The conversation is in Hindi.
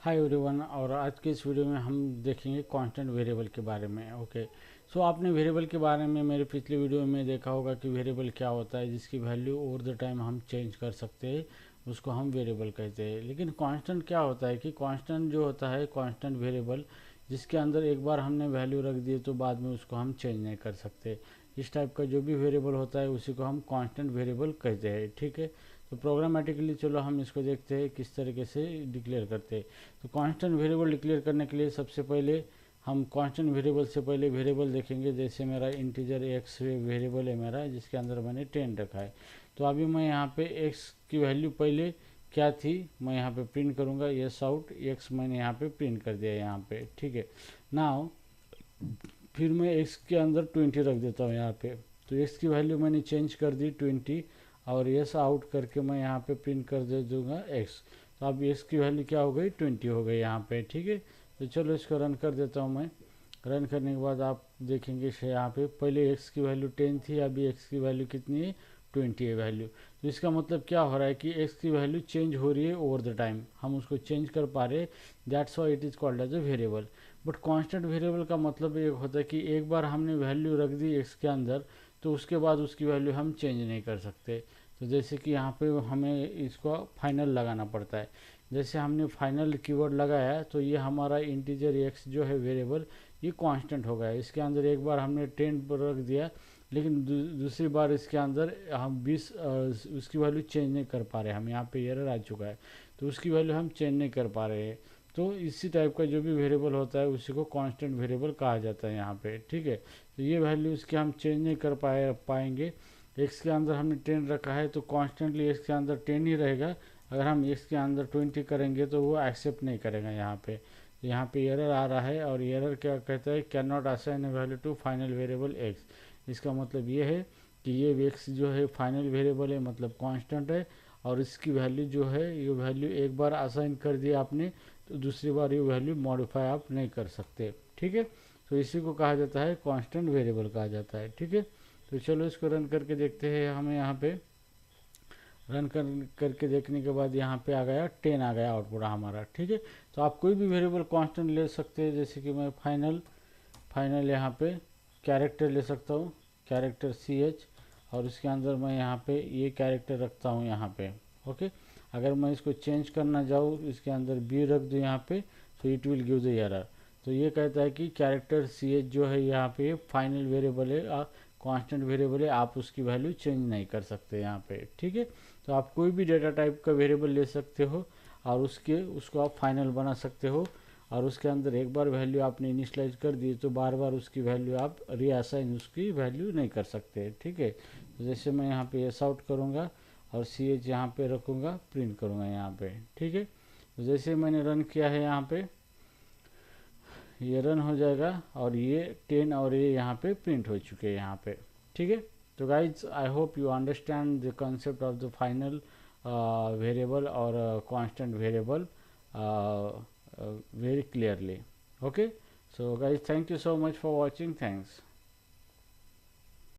Hi everyone. और आज के इस वीडियो में हम देखेंगे कांस्टेंट वेरिएबल के बारे में। ओके, सो आपने वेरिएबल के बारे में मेरे पिछले वीडियो में देखा होगा कि वेरिएबल क्या होता है, जिसकी वैल्यू ओवर द टाइम हम चेंज कर सकते हैं, उसको हम वेरिएबल कहते हैं। लेकिन कांस्टेंट क्या होता है कि कांस्टेंट जो होता है, कांस्टेंट वेरिएबल जिसके अंदर एक बार हमने वैल्यू रख दी तो बाद में उसको हम चेंज नहीं कर सकते। इस टाइप का जो भी वेरिएबल होता है उसी को हम कांस्टेंट वेरिएबल कहते हैं। ठीक है, तो प्रोग्रामेटिकली चलो हम इसको देखते हैं किस तरीके से डिक्लेयर करते हैं। तो कांस्टेंट वेरिएबल डिक्लेयर करने के लिए सबसे पहले हम कांस्टेंट वेरिएबल से पहले वेरिएबल देखेंगे। जैसे मेरा इंटीजर एक्स वेरिएबल है मेरा, जिसके अंदर मैंने 10 रखा है। तो अभी मैं यहाँ पे एक्स की वैल्यू पहले क्या थी मैं यहाँ पे प्रिंट करूँगा, यस आउट एक्स मैंने यहाँ पे प्रिंट कर दिया यहाँ पे। ठीक है, नाउ फिर मैं एक्स के अंदर 20 रख देता हूँ यहाँ पे। तो एक्स की वैल्यू मैंने चेंज कर दी 20 और यस आउट करके मैं यहाँ पे प्रिंट कर दे दूँगा एक्स। तो अब एक्स की वैल्यू क्या हो गई, 20 हो गई यहाँ पे। ठीक है, तो चलो इसको रन कर देता हूँ मैं। रन करने के बाद आप देखेंगे यहाँ पे पहले एक्स की वैल्यू 10 थी, अभी एक्स की वैल्यू कितनी है, 20 है वैल्यू। तो इसका मतलब क्या हो रहा है कि एक्स की वैल्यू चेंज हो रही है ओवर द टाइम, हम उसको चेंज कर पा रहे हैं। That's why it is called as a variable. But constant variable का मतलब ये होता है कि एक बार हमने वैल्यू रख दी एक्स के अंदर तो उसके बाद उसकी वैल्यू हम चेंज नहीं कर सकते। तो जैसे कि यहाँ पे हमें इसको फाइनल लगाना पड़ता है। जैसे हमने फाइनल कीवर्ड लगाया तो ये हमारा इंटीजर एक्स जो है वेरिएबल, ये कांस्टेंट हो गया। इसके अंदर एक बार हमने 10 रख दिया, लेकिन दूसरी बार इसके अंदर हम 20 उसकी वैल्यू चेंज नहीं कर पा रहे। हम यहाँ पे एरर आ चुका है, तो उसकी वैल्यू हम चेंज नहीं कर पा रहे हैं। तो इसी टाइप का जो भी वेरिएबल होता है उसी को कांस्टेंट वेरिएबल कहा जाता है यहाँ पे। ठीक है, तो ये वैल्यू इसके हम चेंज नहीं कर पाएंगे। एक्स के अंदर हमने 10 रखा है तो कॉन्स्टेंटली एक्स के अंदर 10 ही रहेगा। अगर हम एक्स के अंदर 20 करेंगे तो वो एक्सेप्ट नहीं करेगा यहाँ पे। तो यहाँ पे एरर आ रहा है, और एरर क्या कहता है, can not assign a value to final variable X. इसका मतलब ये है कि ये एक्स जो है फाइनल वेरिएबल है, मतलब कांस्टेंट है, और इसकी वैल्यू जो है ये वैल्यू एक बार असाइन कर दिया आपने तो दूसरी बार ये वैल्यू मॉडिफाई आप नहीं कर सकते। ठीक है, तो इसी को कहा जाता है कांस्टेंट वेरिएबल कहा जाता है। ठीक है, तो चलो इसको रन करके देखते हैं। हमें यहाँ पे रन करके देखने के बाद यहाँ पे आ गया 10 आ गया आउटपुट हमारा। ठीक है, तो आप कोई भी वेरिएबल कांस्टेंट ले सकते हैं। जैसे कि मैं फाइनल यहाँ पे कैरेक्टर ले सकता हूँ, कैरेक्टर CH, और इसके अंदर मैं यहाँ पे ये कैरेक्टर रखता हूँ यहाँ पे। ओके, अगर मैं इसको चेंज करना जाऊँ, इसके अंदर बी रख दूँ यहाँ पे, तो it will give the error. तो ये कहता है कि कैरेक्टर CH जो है यहाँ पे फाइनल वेरिएबल है, कांस्टेंट वेरिएबल है, आप उसकी वैल्यू चेंज नहीं कर सकते यहाँ पे। ठीक है, तो आप कोई भी डेटा टाइप का वेरिएबल ले सकते हो और उसको आप फाइनल बना सकते हो, और उसके अंदर एक बार वैल्यू आपने इनिशलाइज कर दी तो बार बार उसकी वैल्यू आप रीअसाइन उसकी वैल्यू नहीं कर सकते। ठीक है, तो जैसे मैं यहाँ पे एस आउट करूँगा और CH यहाँ पे रखूँगा, प्रिंट करूँगा यहाँ पे। ठीक है, तो जैसे मैंने रन किया है यहाँ पे ये रन हो जाएगा, और ये 10 और ये यहाँ पे प्रिंट हो चुके हैं यहाँ पे। ठीक है, तो guys I hope you understand the concept of the final variable और constant variable very clearly. Okay, so guys, thank you so much for watching. Thanks.